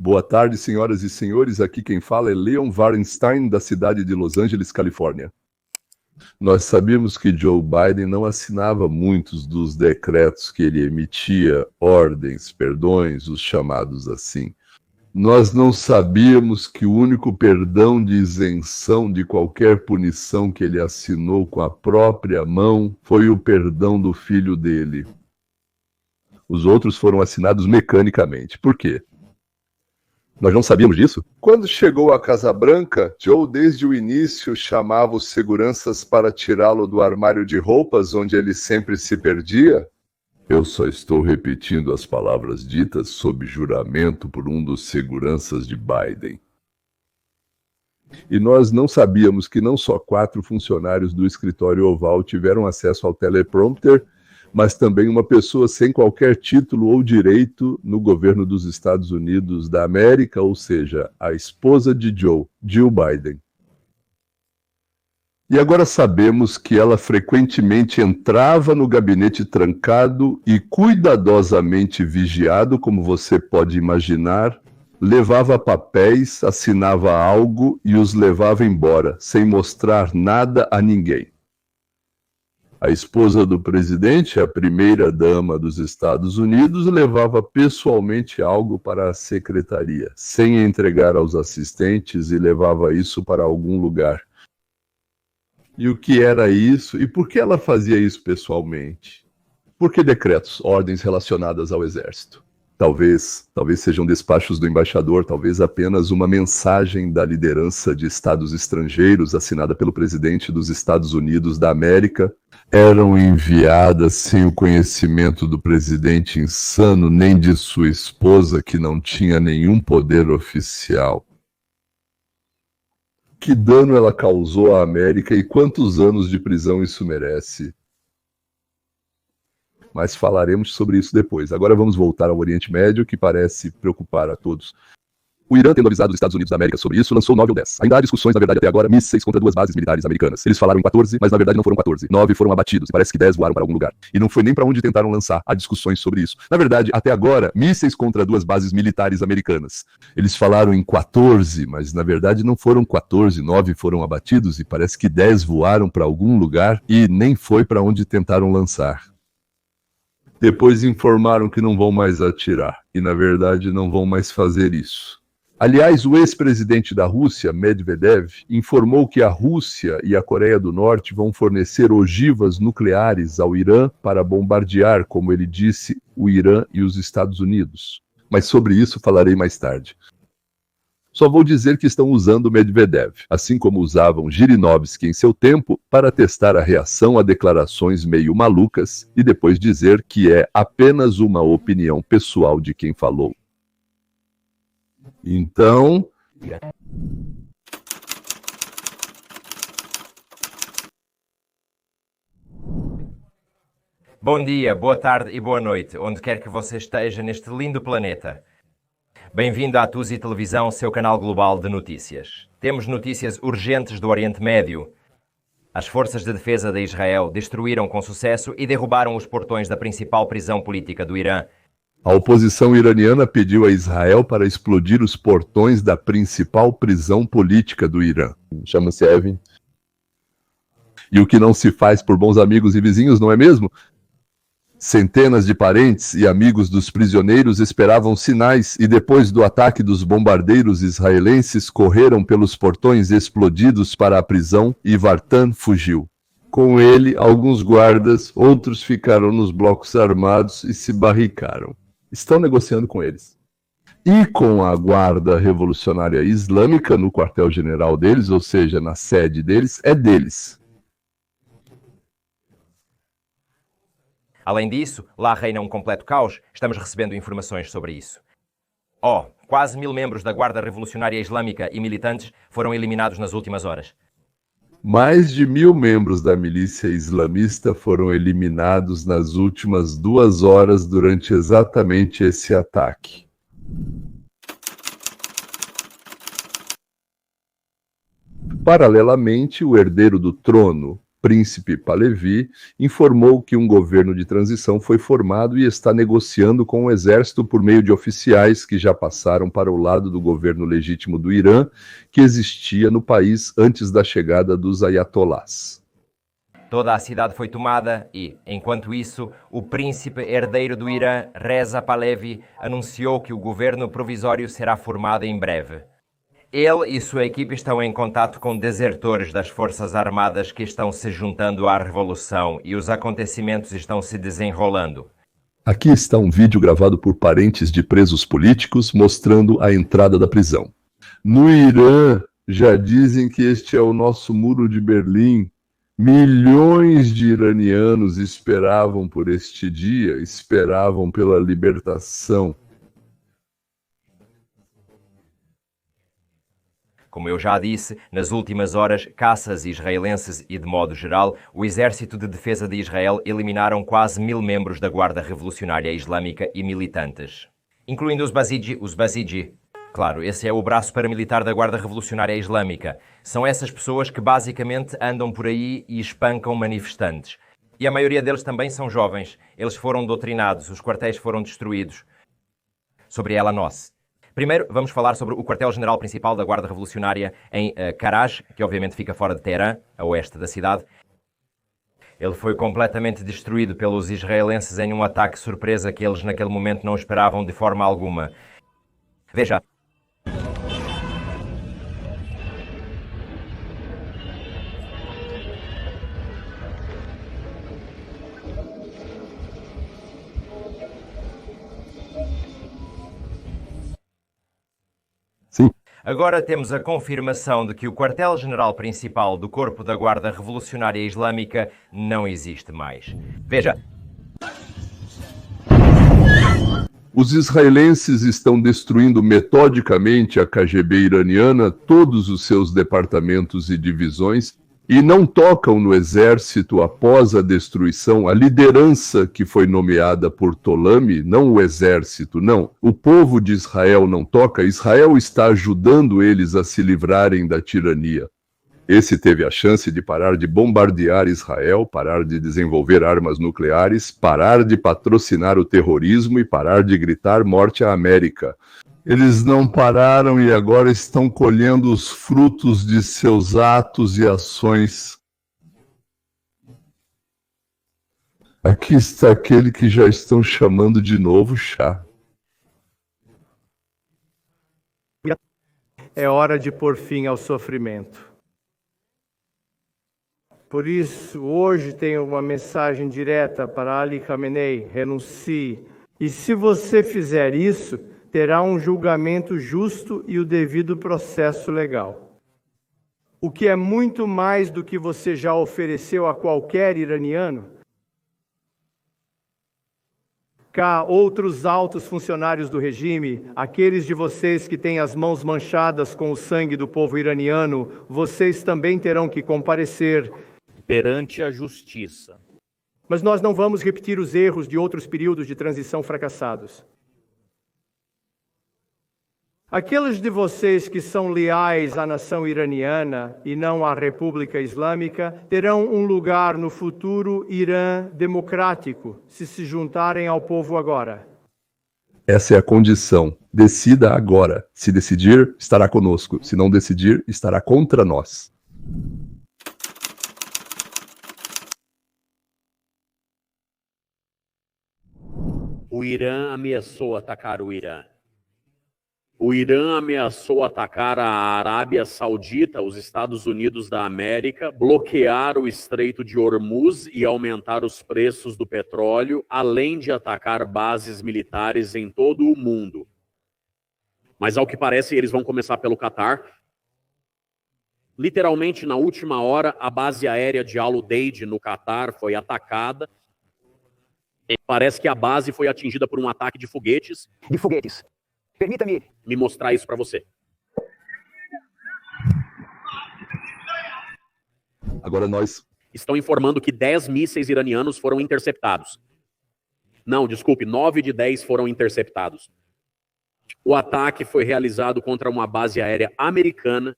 Boa tarde, senhoras e senhores. Aqui quem fala é Leon Warenstein, da cidade de Los Angeles, Califórnia. Nós sabíamos que Joe Biden não assinava muitos dos decretos que ele emitia, ordens, perdões, os chamados assim. Nós não sabíamos que o único perdão de isenção de qualquer punição que ele assinou com a própria mão foi o perdão do filho dele. Os outros foram assinados mecanicamente. Por quê? Nós não sabíamos disso? Quando chegou à Casa Branca, Joe desde o início chamava os seguranças para tirá-lo do armário de roupas onde ele sempre se perdia? Eu só estou repetindo as palavras ditas sob juramento por um dos seguranças de Biden. E nós não sabíamos que não só 4 funcionários do escritório oval tiveram acesso ao teleprompter, mas também uma pessoa sem qualquer título ou direito no governo dos Estados Unidos da América, ou seja, a esposa de Joe, Jill Biden. E agora sabemos que ela frequentemente entrava no gabinete trancado e cuidadosamente vigiado, como você pode imaginar, levava papéis, assinava algo e os levava embora, sem mostrar nada a ninguém. A esposa do presidente, a primeira-dama dos Estados Unidos, levava pessoalmente algo para a secretaria, sem entregar aos assistentes, e levava isso para algum lugar. E o que era isso? E por que ela fazia isso pessoalmente? Por que decretos, ordens relacionadas ao exército? Talvez sejam despachos do embaixador, talvez apenas uma mensagem da liderança de estados estrangeiros assinada pelo presidente dos Estados Unidos da América. Eram enviadas sem o conhecimento do presidente insano, nem de sua esposa, que não tinha nenhum poder oficial. Que dano ela causou à América e quantos anos de prisão isso merece? Mas falaremos sobre isso depois. Agora vamos voltar ao Oriente Médio, que parece preocupar a todos. O Irã, tendo avisado os Estados Unidos da América sobre isso, lançou 9 ou 10. Ainda há discussões, na verdade, até agora, mísseis contra 2 bases militares americanas. Eles falaram em 14, mas na verdade não foram 14. 9 foram abatidos, e parece que 10 voaram para algum lugar. E não foi nem para onde tentaram lançar. Há discussões sobre isso. Na verdade, até agora, mísseis contra 2 bases militares americanas. Eles falaram em 14, mas na verdade não foram 14. 9 foram abatidos, e parece que 10 voaram para algum lugar, e nem foi para onde tentaram lançar. Depois informaram que não vão mais atirar, e na verdade não vão mais fazer isso. Aliás, o ex-presidente da Rússia, Medvedev, informou que a Rússia e a Coreia do Norte vão fornecer ogivas nucleares ao Irã para bombardear, como ele disse, o Irã e os Estados Unidos. Mas sobre isso falarei mais tarde. Só vou dizer que estão usando Medvedev, assim como usavam Zhirinovsky em seu tempo, para testar a reação a declarações meio malucas e depois dizer que é apenas uma opinião pessoal de quem falou. Então... Bom dia, boa tarde e boa noite, onde quer que você esteja neste lindo planeta. Bem-vindo à Tusi Televisão, seu canal global de notícias. Temos notícias urgentes do Oriente Médio. As forças de defesa de Israel destruíram com sucesso e derrubaram os portões da principal prisão política do Irã. A oposição iraniana pediu a Israel para explodir os portões da principal prisão política do Irã. Chama-se Evin. E o que não se faz por bons amigos e vizinhos, não é mesmo? Centenas de parentes e amigos dos prisioneiros esperavam sinais e depois do ataque dos bombardeiros israelenses correram pelos portões explodidos para a prisão e Vartan fugiu. Com ele, alguns guardas, outros ficaram nos blocos armados e se barricaram. Estão negociando com eles. E com a Guarda Revolucionária Islâmica no quartel-general deles, ou seja, na sede deles, é deles. Além disso, lá reina um completo caos. Estamos recebendo informações sobre isso. Quase 1000 membros da Guarda Revolucionária Islâmica e militantes foram eliminados nas últimas horas. Mais de 1000 membros da milícia islamista foram eliminados nas últimas 2 horas durante exatamente esse ataque. Paralelamente, o herdeiro do trono, Príncipe Pahlavi, informou que um governo de transição foi formado e está negociando com o exército por meio de oficiais que já passaram para o lado do governo legítimo do Irã, que existia no país antes da chegada dos ayatolás. Toda a cidade foi tomada e, enquanto isso, o príncipe herdeiro do Irã, Reza Pahlavi, anunciou que o governo provisório será formado em breve. Ele e sua equipe estão em contato com desertores das Forças Armadas que estão se juntando à revolução e os acontecimentos estão se desenrolando. Aqui está um vídeo gravado por parentes de presos políticos mostrando a entrada da prisão. No Irã, já dizem que este é o nosso Muro de Berlim. Milhões de iranianos esperavam por este dia, esperavam pela libertação. Como eu já disse, nas últimas horas, caças israelenses e, de modo geral, o Exército de Defesa de Israel eliminaram quase 1000 membros da Guarda Revolucionária Islâmica e militantes, incluindo os Basiji. Claro, esse é o braço paramilitar da Guarda Revolucionária Islâmica. São essas pessoas que basicamente andam por aí e espancam manifestantes. E a maioria deles também são jovens. Eles foram doutrinados, os quartéis foram destruídos. Sobre ela, nós. Primeiro, vamos falar sobre o quartel-general principal da Guarda Revolucionária em Karaj, que obviamente fica fora de Teherã, a oeste da cidade. Ele foi completamente destruído pelos israelenses em um ataque surpresa que eles naquele momento não esperavam de forma alguma. Veja. Sim. Agora temos a confirmação de que o quartel-general principal do Corpo da Guarda Revolucionária Islâmica não existe mais. Veja. Os israelenses estão destruindo metodicamente a KGB iraniana, todos os seus departamentos e divisões, e não tocam no exército após a destruição, a liderança que foi nomeada por Tolami, não o exército, não. O povo de Israel não toca, Israel está ajudando eles a se livrarem da tirania. Esse teve a chance de parar de bombardear Israel, parar de desenvolver armas nucleares, parar de patrocinar o terrorismo e parar de gritar morte à América. Eles não pararam e agora estão colhendo os frutos de seus atos e ações. Aqui está aquele que já estão chamando de novo chá. É hora de pôr fim ao sofrimento. Por isso, hoje tenho uma mensagem direta para Ali Khamenei: renuncie. E se você fizer isso, terá um julgamento justo e o devido processo legal. O que é muito mais do que você já ofereceu a qualquer iraniano. Cá, outros altos funcionários do regime, aqueles de vocês que têm as mãos manchadas com o sangue do povo iraniano, vocês também terão que comparecer perante a justiça. Mas nós não vamos repetir os erros de outros períodos de transição fracassados. Aqueles de vocês que são leais à nação iraniana e não à República Islâmica terão um lugar no futuro Irã democrático, se juntarem ao povo agora. Essa é a condição. Decida agora. Se decidir, estará conosco. Se não decidir, estará contra nós. O Irã ameaçou atacar o Irã. O Irã ameaçou atacar a Arábia Saudita, os Estados Unidos da América, bloquear o Estreito de Hormuz e aumentar os preços do petróleo, além de atacar bases militares em todo o mundo. Mas, ao que parece, eles vão começar pelo Catar. Literalmente, na última hora, a base aérea de Al-Udeid, no Catar, foi atacada. Parece que a base foi atingida por um ataque de foguetes. Permita-me me mostrar isso para você. Agora nós estão informando que 10 mísseis iranianos foram interceptados. Não, desculpe, 9 de 10 foram interceptados. O ataque foi realizado contra uma base aérea americana.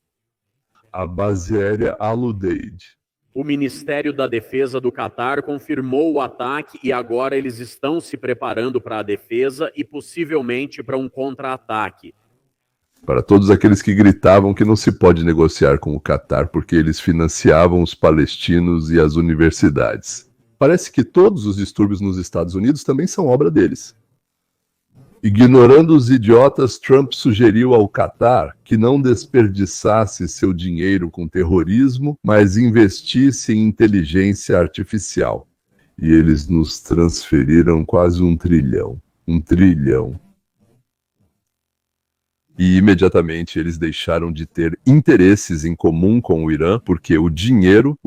A base aérea Al-Udeid. O Ministério da Defesa do Catar confirmou o ataque e agora eles estão se preparando para a defesa e possivelmente para um contra-ataque. Para todos aqueles que gritavam que não se pode negociar com o Catar porque eles financiavam os palestinos e as universidades. Parece que todos os distúrbios nos Estados Unidos também são obra deles. Ignorando os idiotas, Trump sugeriu ao Catar que não desperdiçasse seu dinheiro com terrorismo, mas investisse em inteligência artificial. E eles nos transferiram quase 1 trilhão. 1 trilhão. E imediatamente eles deixaram de ter interesses em comum com o Irã, porque o dinheiro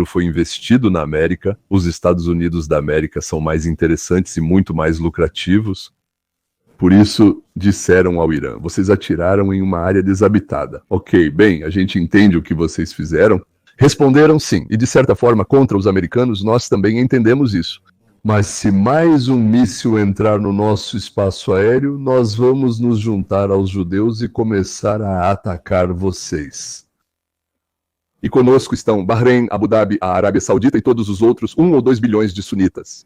foi investido na América, os Estados Unidos da América são mais interessantes e muito mais lucrativos. Por isso, disseram ao Irã, vocês atiraram em uma área desabitada. Ok, bem, a gente entende o que vocês fizeram. Responderam sim, e de certa forma, contra os americanos, nós também entendemos isso. Mas se mais um míssil entrar no nosso espaço aéreo, nós vamos nos juntar aos judeus e começar a atacar vocês. E conosco estão Bahrein, Abu Dhabi, a Arábia Saudita e todos os outros 1 ou 2 bilhões de sunitas.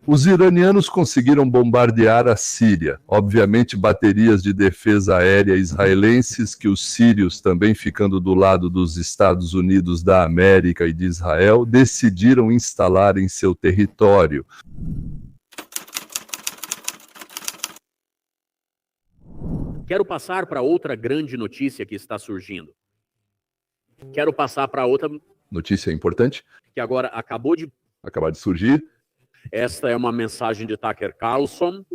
Os iranianos conseguiram bombardear a Síria, obviamente baterias de defesa aérea israelenses que os sírios, também ficando do lado dos Estados Unidos da América e de Israel, decidiram instalar em seu território. Quero passar para outra grande notícia que está surgindo. Quero passar para outra Notícia importante, que agora acabou de... acabar de surgir. Esta é uma mensagem de Tucker Carlson.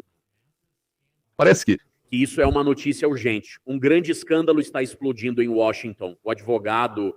Parece que Isso é uma notícia urgente. Um grande escândalo está explodindo em Washington. O advogado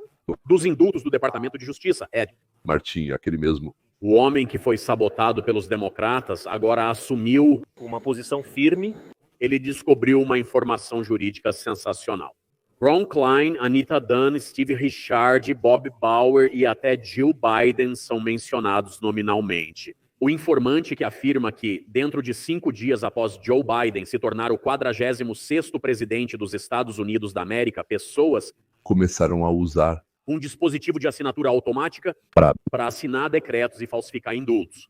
dos indultos do Departamento de Justiça, Ed, Martim, aquele mesmo, o homem que foi sabotado pelos democratas, agora assumiu uma posição firme. Ele descobriu uma informação jurídica sensacional. Ron Klein, Anita Dunn, Steve Richard, Bob Bauer e até Jill Biden são mencionados nominalmente. O informante que afirma que, dentro de 5 dias após Joe Biden se tornar o 46º presidente dos Estados Unidos da América, pessoas começaram a usar um dispositivo de assinatura automática para assinar decretos e falsificar indultos.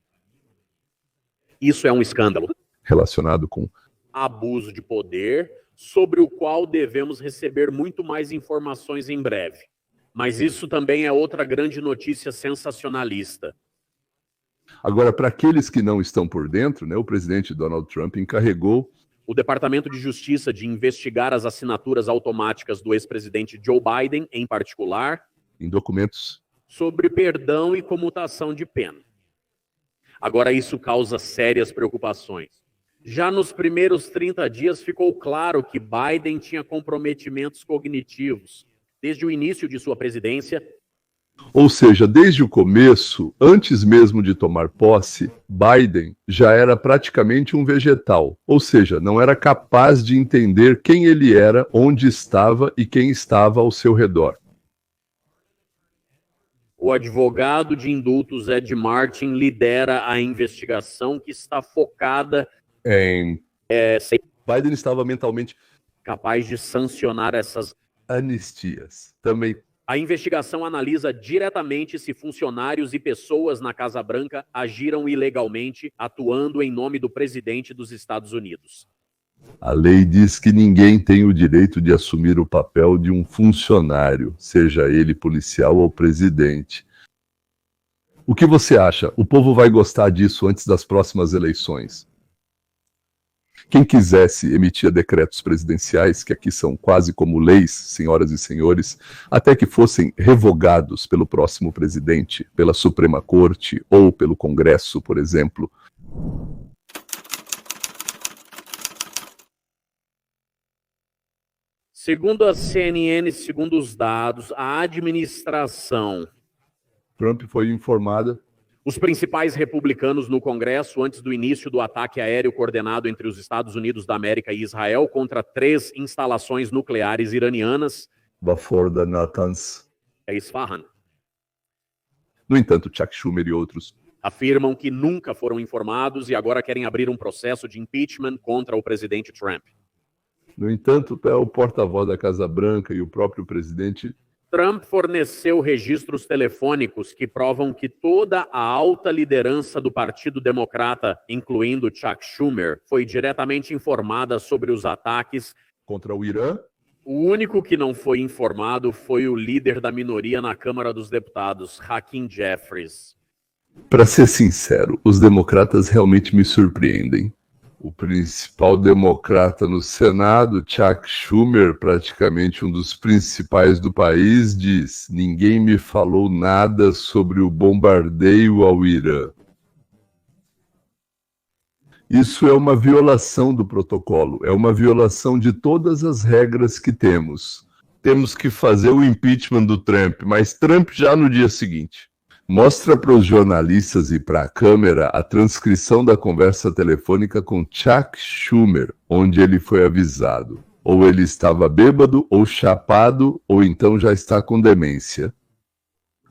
Isso é um escândalo. relacionado com Abuso de poder, sobre o qual devemos receber muito mais informações em breve. Mas isso também é outra grande notícia sensacionalista. Agora, para aqueles que não estão por dentro, né, o presidente Donald Trump encarregou O Departamento de Justiça de investigar as assinaturas automáticas do ex-presidente Joe Biden, em particular, em documentos sobre perdão e comutação de pena. Agora, isso causa sérias preocupações. Já nos primeiros 30 dias ficou claro que Biden tinha comprometimentos cognitivos. Desde o início de sua presidência, Ou seja, desde o começo, antes mesmo de tomar posse, Biden já era praticamente um vegetal, ou seja, não era capaz de entender quem ele era, onde estava e quem estava ao seu redor. o advogado de indultos Ed Martin lidera a investigação que está focada Em ser Biden estava mentalmente capaz de sancionar essas. anistias. Também A investigação analisa diretamente se funcionários e pessoas na Casa Branca agiram ilegalmente, atuando em nome do presidente dos Estados Unidos. a lei diz que ninguém tem o direito de assumir o papel de um funcionário, seja ele policial ou presidente. O que você acha? O povo vai gostar disso antes das próximas eleições? Quem quisesse emitia decretos presidenciais, que aqui são quase como leis, senhoras e senhores, até que fossem revogados pelo próximo presidente, pela Suprema Corte ou pelo Congresso, por exemplo. Segundo a CNN, segundo os dados, a administração, Trump foi informada os principais republicanos no Congresso, antes do início do ataque aéreo coordenado entre os Estados Unidos da América e Israel contra 3 instalações nucleares iranianas, before the Natanz. é Isfahan, No entanto, Chuck Schumer e outros afirmam que nunca foram informados e agora querem abrir um processo de impeachment contra o presidente Trump. No entanto, o porta-voz da Casa Branca e o próprio presidente Trump forneceu registros telefônicos que provam que toda a alta liderança do Partido Democrata, incluindo Chuck Schumer, foi diretamente informada sobre os ataques contra o Irã. O único que não foi informado foi o líder da minoria na Câmara dos Deputados, Hakeem Jeffries. Para ser sincero, os democratas realmente me surpreendem. O principal democrata no Senado, Chuck Schumer, praticamente um dos principais do país, diz: ninguém me falou nada sobre o bombardeio ao Irã. Isso é uma violação do protocolo, é uma violação de todas as regras que temos. Temos que fazer o impeachment do Trump, mas Trump já no dia seguinte. Mostra para os jornalistas e para a câmera a transcrição da conversa telefônica com Chuck Schumer, onde ele foi avisado. Ou ele estava bêbado, ou chapado, ou então já está com demência.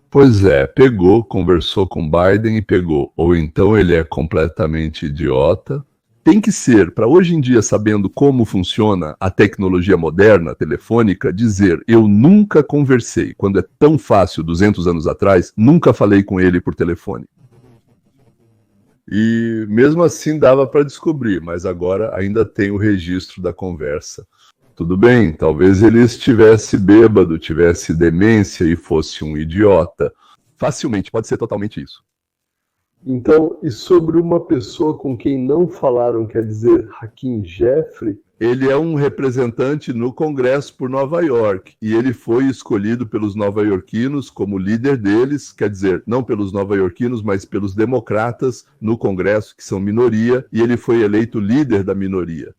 Pois é, pegou, conversou com Biden e pegou. Ou então ele é completamente idiota. Tem que ser, para hoje em dia, sabendo como funciona a tecnologia moderna, telefônica, dizer: eu nunca conversei, quando é tão fácil, 200 anos atrás, nunca falei com ele por telefone. E mesmo assim dava para descobrir, mas agora ainda tem o registro da conversa. Tudo bem, talvez ele estivesse bêbado, tivesse demência e fosse um idiota. Facilmente, pode ser totalmente isso. Então, e sobre uma pessoa com quem não falaram, quer dizer, Hakeem Jeffrey? Ele é um representante no Congresso por Nova York, e ele foi escolhido pelos nova-iorquinos como líder deles, quer dizer, não pelos nova-iorquinos, mas pelos democratas no Congresso, que são minoria, e ele foi eleito líder da minoria.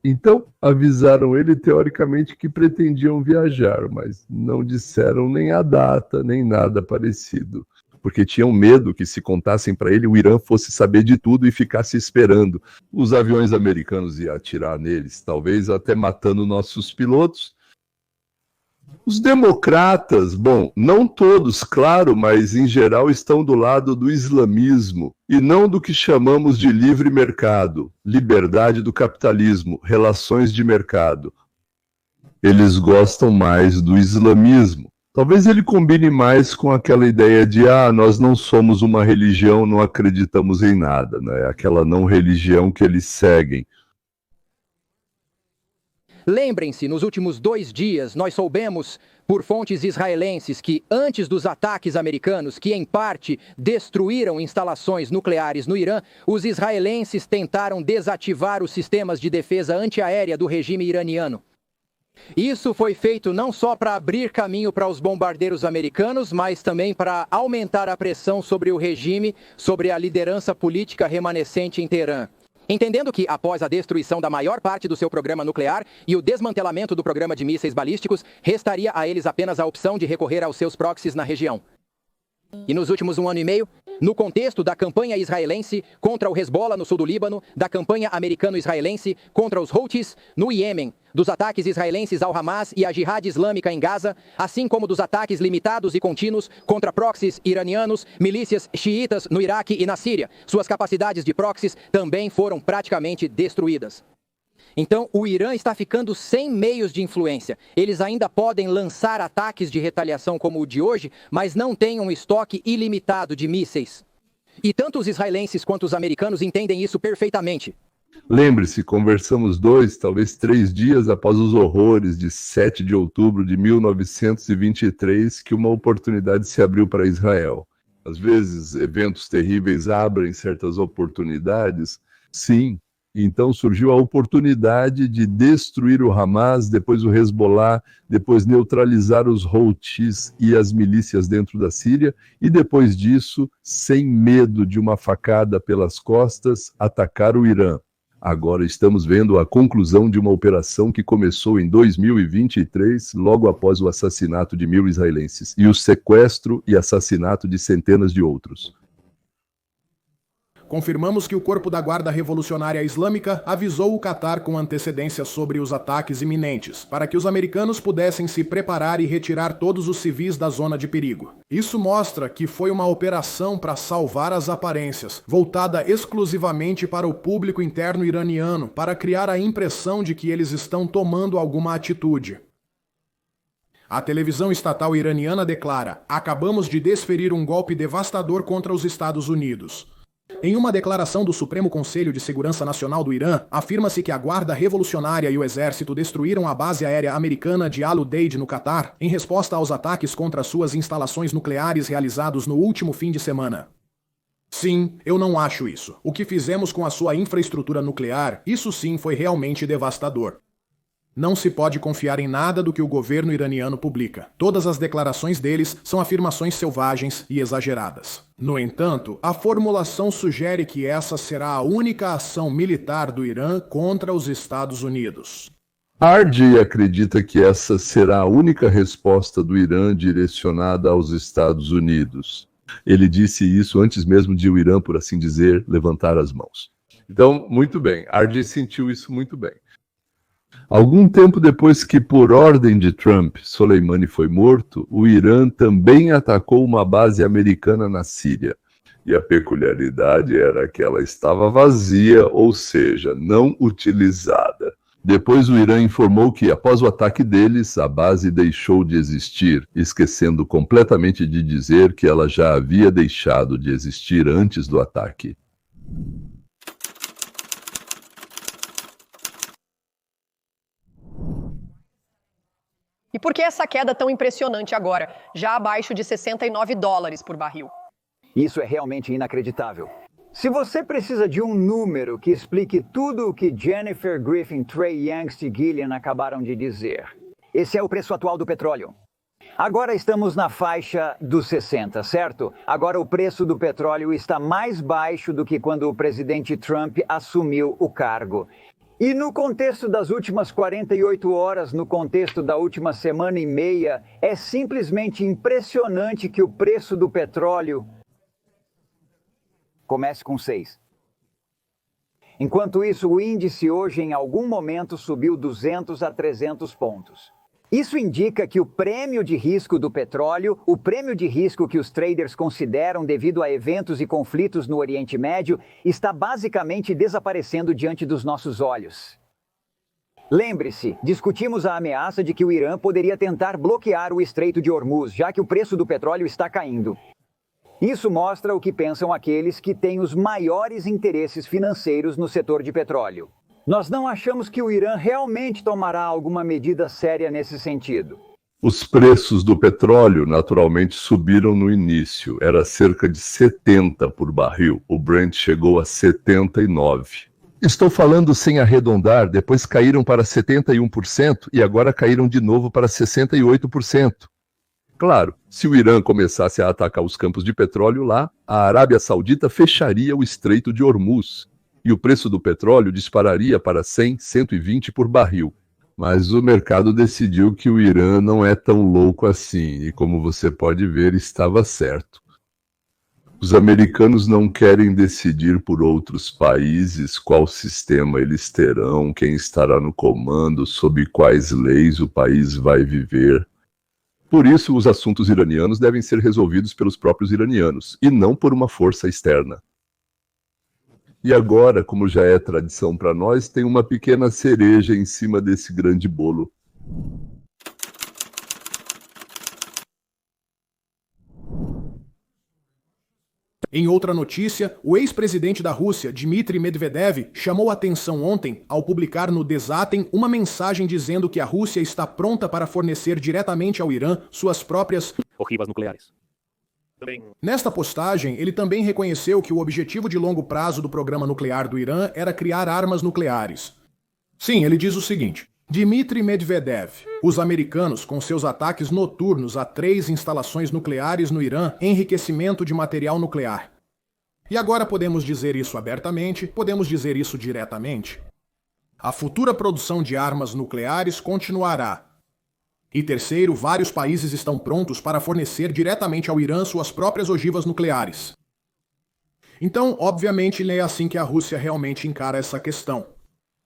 Então, avisaram ele, teoricamente, que pretendiam viajar, mas não disseram nem a data, nem nada parecido. Porque tinham medo que, se contassem para ele, o Irã fosse saber de tudo e ficasse esperando. Os aviões americanos iam atirar neles, talvez até matando nossos pilotos. Os democratas, bom, não todos, claro, mas em geral estão do lado do islamismo e não do que chamamos de livre mercado, liberdade do capitalismo, relações de mercado. Eles gostam mais do islamismo. Talvez ele combine mais com aquela ideia de nós não somos uma religião, não acreditamos em nada, né? Aquela não religião que eles seguem. Lembrem-se, nos últimos 2 dias, nós soubemos, por fontes israelenses, que antes dos ataques americanos, que em parte destruíram instalações nucleares no Irã, os israelenses tentaram desativar os sistemas de defesa antiaérea do regime iraniano. Isso foi feito não só para abrir caminho para os bombardeiros americanos, mas também para aumentar a pressão sobre o regime, sobre a liderança política remanescente em Teherã. Entendendo que, após a destruição da maior parte do seu programa nuclear e o desmantelamento do programa de mísseis balísticos, restaria a eles apenas a opção de recorrer aos seus proxies na região. E nos últimos 1 ano e meio, no contexto da campanha israelense contra o Hezbollah no sul do Líbano, da campanha americano-israelense contra os Houthis no Iêmen, dos ataques israelenses ao Hamas e à Jihad Islâmica em Gaza, assim como dos ataques limitados e contínuos contra proxies iranianos, milícias xiitas no Iraque e na Síria, suas capacidades de proxies também foram praticamente destruídas. Então, o Irã está ficando sem meios de influência. Eles ainda podem lançar ataques de retaliação como o de hoje, mas não têm um estoque ilimitado de mísseis. E tanto os israelenses quanto os americanos entendem isso perfeitamente. Lembre-se, conversamos 2, talvez 3 dias após os horrores de 7 de outubro de 1923, que uma oportunidade se abriu para Israel. Às vezes, eventos terríveis abrem certas oportunidades, sim. Então surgiu a oportunidade de destruir o Hamas, depois o Hezbollah, depois neutralizar os Houthis e as milícias dentro da Síria, e depois disso, sem medo de uma facada pelas costas, atacar o Irã. Agora estamos vendo a conclusão de uma operação que começou em 2023, logo após o assassinato de 1.000 israelenses, e o sequestro e assassinato de centenas de outros. Confirmamos que o Corpo da Guarda Revolucionária Islâmica avisou o Catar com antecedência sobre os ataques iminentes, para que os americanos pudessem se preparar e retirar todos os civis da zona de perigo. Isso mostra que foi uma operação para salvar as aparências, voltada exclusivamente para o público interno iraniano, para criar a impressão de que eles estão tomando alguma atitude. A televisão estatal iraniana declara: acabamos de desferir um golpe devastador contra os Estados Unidos. Em uma declaração do Supremo Conselho de Segurança Nacional do Irã, afirma-se que a Guarda Revolucionária e o Exército destruíram a base aérea americana de Al-Udeid, no Catar, em resposta aos ataques contra suas instalações nucleares realizados no último fim de semana. Sim, eu não acho isso. O que fizemos com a sua infraestrutura nuclear, isso sim foi realmente devastador. Não se pode confiar em nada do que o governo iraniano publica. Todas as declarações deles são afirmações selvagens e exageradas. No entanto, a formulação sugere que essa será a única ação militar do Irã contra os Estados Unidos. Ardi acredita que essa será a única resposta do Irã direcionada aos Estados Unidos. Ele disse isso antes mesmo de o Irã, por assim dizer, levantar as mãos. Então, muito bem, Ardi sentiu isso muito bem. Algum tempo depois que, por ordem de Trump, Soleimani foi morto, o Irã também atacou uma base americana na Síria. E a peculiaridade era que ela estava vazia, ou seja, não utilizada. Depois o Irã informou que, após o ataque deles, a base deixou de existir, esquecendo completamente de dizer que ela já havia deixado de existir antes do ataque. E por que essa queda tão impressionante agora, já abaixo de $69 por barril? Isso é realmente inacreditável. Se você precisa de um número que explique tudo o que Jennifer Griffin, Trey Yangst e Gillian acabaram de dizer, esse é o preço atual do petróleo. Agora estamos na faixa dos 60, certo? Agora o preço do petróleo está mais baixo do que quando o presidente Trump assumiu o cargo. E no contexto das últimas 48 horas, no contexto da última semana e meia, é simplesmente impressionante que o preço do petróleo comece com 6. Enquanto isso, o índice hoje em algum momento subiu 200 a 300 pontos. Isso indica que o prêmio de risco do petróleo, o prêmio de risco que os traders consideram devido a eventos e conflitos no Oriente Médio, está basicamente desaparecendo diante dos nossos olhos. Lembre-se, discutimos a ameaça de que o Irã poderia tentar bloquear o Estreito de Hormuz, já que o preço do petróleo está caindo. Isso mostra o que pensam aqueles que têm os maiores interesses financeiros no setor de petróleo. Nós não achamos que o Irã realmente tomará alguma medida séria nesse sentido. Os preços do petróleo naturalmente subiram no início. Era cerca de 70 por barril. O Brent chegou a 79. Estou falando sem arredondar, depois caíram para 71% e agora caíram de novo para 68%. Claro, se o Irã começasse a atacar os campos de petróleo lá, a Arábia Saudita fecharia o Estreito de Hormuz. E o preço do petróleo dispararia para 100, 120 por barril. Mas o mercado decidiu que o Irã não é tão louco assim, e como você pode ver, estava certo. Os americanos não querem decidir por outros países qual sistema eles terão, quem estará no comando, sob quais leis o país vai viver. Por isso, os assuntos iranianos devem ser resolvidos pelos próprios iranianos, e não por uma força externa. E agora, como já é tradição para nós, tem uma pequena cereja em cima desse grande bolo. Em outra notícia, o ex-presidente da Rússia, Dmitry Medvedev, chamou atenção ontem ao publicar no Desatem uma mensagem dizendo que a Rússia está pronta para fornecer diretamente ao Irã suas próprias ojivas nucleares. Nesta postagem, ele também reconheceu que o objetivo de longo prazo do programa nuclear do Irã era criar armas nucleares. Sim, ele diz o seguinte: Dmitry Medvedev, os americanos, com seus ataques noturnos a 3 instalações nucleares no Irã, enriquecimento de material nuclear. E agora podemos dizer isso abertamente, podemos dizer isso diretamente. A futura produção de armas nucleares continuará. E terceiro, vários países estão prontos para fornecer diretamente ao Irã suas próprias ogivas nucleares. Então, obviamente, é assim que a Rússia realmente encara essa questão.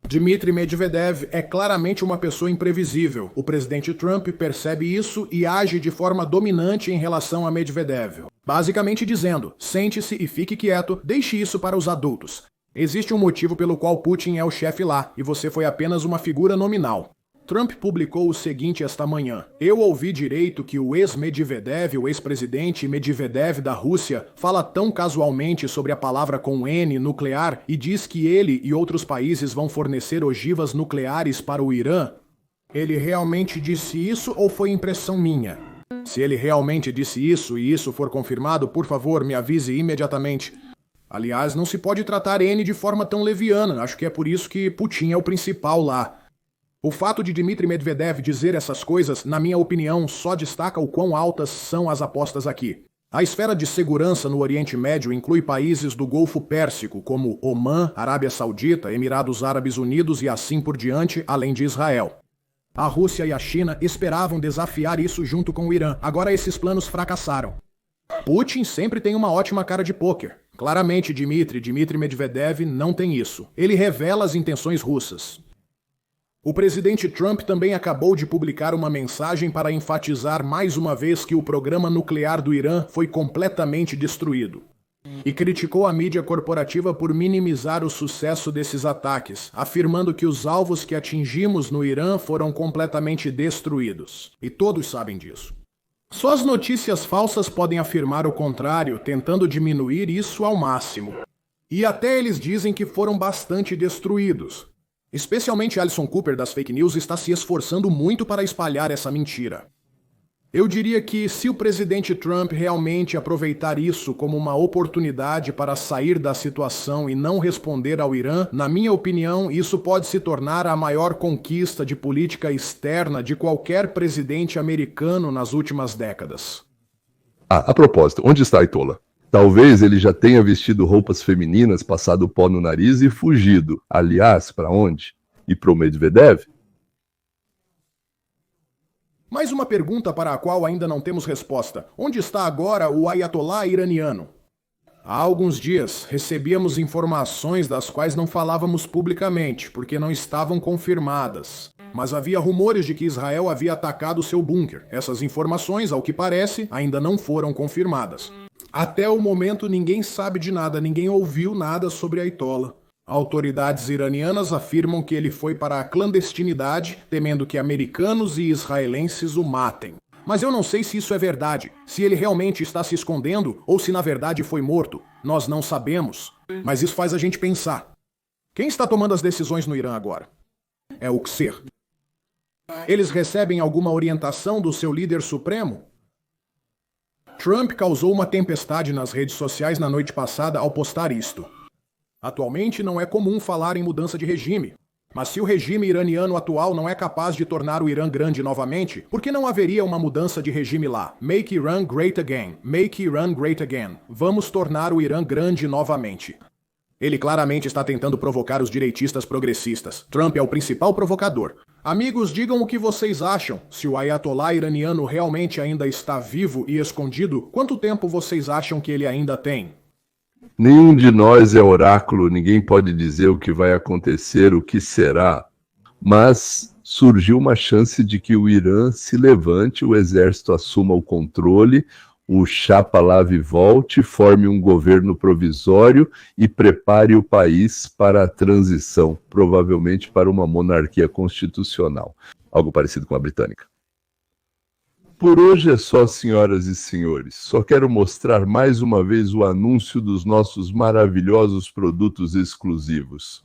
Dmitry Medvedev é claramente uma pessoa imprevisível. O presidente Trump percebe isso e age de forma dominante em relação a Medvedev. Basicamente dizendo, sente-se e fique quieto, deixe isso para os adultos. Existe um motivo pelo qual Putin é o chefe lá, e você foi apenas uma figura nominal. Trump publicou o seguinte esta manhã: eu ouvi direito que o ex-Medvedev, o ex-presidente Medvedev da Rússia, fala tão casualmente sobre a palavra com N, nuclear, e diz que ele e outros países vão fornecer ogivas nucleares para o Irã. Ele realmente disse isso ou foi impressão minha? Se ele realmente disse isso e isso for confirmado, por favor, me avise imediatamente. Aliás, não se pode tratar N de forma tão leviana, acho que é por isso que Putin é o principal lá. O fato de Dmitry Medvedev dizer essas coisas, na minha opinião, só destaca o quão altas são as apostas aqui. A esfera de segurança no Oriente Médio inclui países do Golfo Pérsico, como Omã, Arábia Saudita, Emirados Árabes Unidos e assim por diante, além de Israel. A Rússia e a China esperavam desafiar isso junto com o Irã. Agora esses planos fracassaram. Putin sempre tem uma ótima cara de pôquer. Claramente, Dmitry Medvedev não tem isso. Ele revela as intenções russas. O presidente Trump também acabou de publicar uma mensagem para enfatizar mais uma vez que o programa nuclear do Irã foi completamente destruído. E criticou a mídia corporativa por minimizar o sucesso desses ataques, afirmando que os alvos que atingimos no Irã foram completamente destruídos. E todos sabem disso. Só as notícias falsas podem afirmar o contrário, tentando diminuir isso ao máximo. E até eles dizem que foram bastante destruídos. Especialmente Alison Cooper das fake news está se esforçando muito para espalhar essa mentira. Eu diria que se o presidente Trump realmente aproveitar isso como uma oportunidade para sair da situação e não responder ao Irã, na minha opinião, isso pode se tornar a maior conquista de política externa de qualquer presidente americano nas últimas décadas. A propósito, onde está Ayatollah? Talvez ele já tenha vestido roupas femininas, passado pó no nariz e fugido. Aliás, para onde? E pro Medvedev? Mais uma pergunta para a qual ainda não temos resposta. Onde está agora o Ayatollah iraniano? Há alguns dias, recebíamos informações das quais não falávamos publicamente, porque não estavam confirmadas. Mas havia rumores de que Israel havia atacado seu bunker. Essas informações, ao que parece, ainda não foram confirmadas. Até o momento, ninguém sabe de nada, ninguém ouviu nada sobre Ayatollah. Autoridades iranianas afirmam que ele foi para a clandestinidade, temendo que americanos e israelenses o matem. Mas eu não sei se isso é verdade, se ele realmente está se escondendo ou se na verdade foi morto. Nós não sabemos, mas isso faz a gente pensar. Quem está tomando as decisões no Irã agora? É o Qser. Eles recebem alguma orientação do seu líder supremo? Trump causou uma tempestade nas redes sociais na noite passada ao postar isto. Atualmente não é comum falar em mudança de regime, mas se o regime iraniano atual não é capaz de tornar o Irã grande novamente, por que não haveria uma mudança de regime lá? Make Iran great again. Make Iran great again. Vamos tornar o Irã grande novamente. Ele claramente está tentando provocar os direitistas progressistas. Trump é o principal provocador. Amigos, digam o que vocês acham. Se o Ayatollah iraniano realmente ainda está vivo e escondido, quanto tempo vocês acham que ele ainda tem? Nenhum de nós é oráculo, ninguém pode dizer o que vai acontecer, o que será. Mas surgiu uma chance de que o Irã se levante, o exército assuma o controle, o Shah Pahlavi volte, forme um governo provisório e prepare o país para a transição, provavelmente para uma monarquia constitucional, algo parecido com a britânica. Por hoje é só, senhoras e senhores. Só quero mostrar mais uma vez o anúncio dos nossos maravilhosos produtos exclusivos.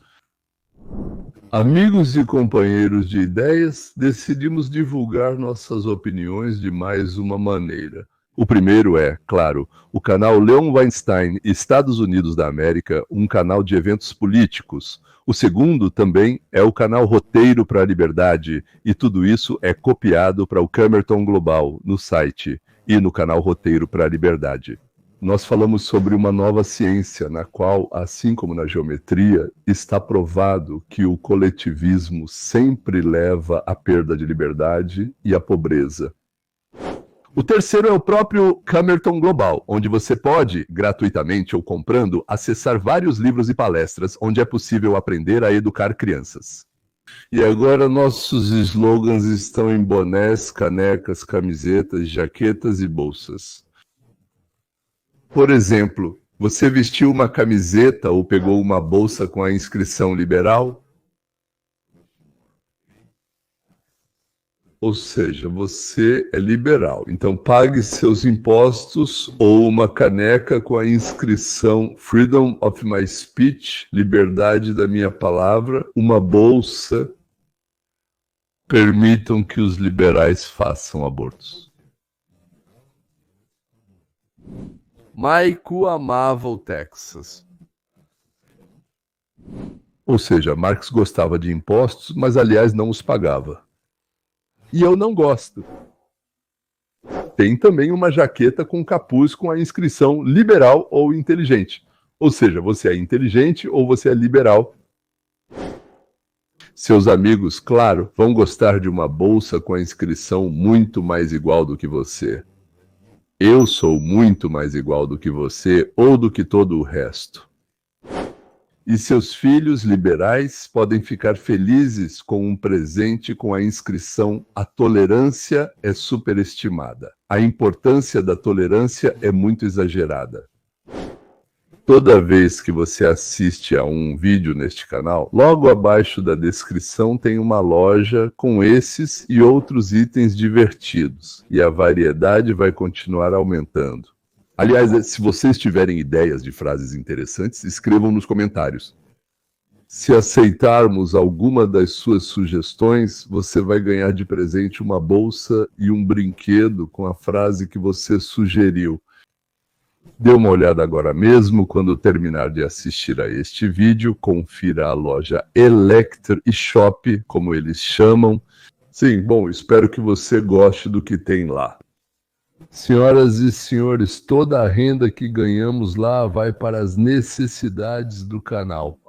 Amigos e companheiros de ideias, decidimos divulgar nossas opiniões de mais uma maneira. O primeiro é, claro, o canal Leon Weinstein, Estados Unidos da América, um canal de eventos políticos. O segundo também é o canal Roteiro para a Liberdade, e tudo isso é copiado para o Camerton Global, no site, e no canal Roteiro para a Liberdade. Nós falamos sobre uma nova ciência, na qual, assim como na geometria, está provado que o coletivismo sempre leva à perda de liberdade e à pobreza. O terceiro é o próprio Camerton Global, onde você pode, gratuitamente ou comprando, acessar vários livros e palestras onde é possível aprender a educar crianças. E agora nossos slogans estão em bonés, canecas, camisetas, jaquetas e bolsas. Por exemplo, você vestiu uma camiseta ou pegou uma bolsa com a inscrição liberal? Ou seja, você é liberal. Então pague seus impostos ou uma caneca com a inscrição Freedom of My Speech, liberdade da minha palavra, uma bolsa. Permitam que os liberais façam abortos. Maico amava o Texas. Ou seja, Marx gostava de impostos, mas aliás não os pagava. E eu não gosto. Tem também uma jaqueta com capuz com a inscrição liberal ou inteligente. Ou seja, você é inteligente ou você é liberal. Seus amigos, claro, vão gostar de uma bolsa com a inscrição muito mais igual do que você. Eu sou muito mais igual do que você ou do que todo o resto. E seus filhos liberais podem ficar felizes com um presente com a inscrição "A tolerância é superestimada. A importância da tolerância é muito exagerada." Toda vez que você assiste a um vídeo neste canal, logo abaixo da descrição tem uma loja com esses e outros itens divertidos. E a variedade vai continuar aumentando. Aliás, se vocês tiverem ideias de frases interessantes, escrevam nos comentários. Se aceitarmos alguma das suas sugestões, você vai ganhar de presente uma bolsa e um brinquedo com a frase que você sugeriu. Dê uma olhada agora mesmo. Quando terminar de assistir a este vídeo, confira a loja Electrishop, como eles chamam. Sim, bom, espero que você goste do que tem lá. Senhoras e senhores, toda a renda que ganhamos lá vai para as necessidades do canal.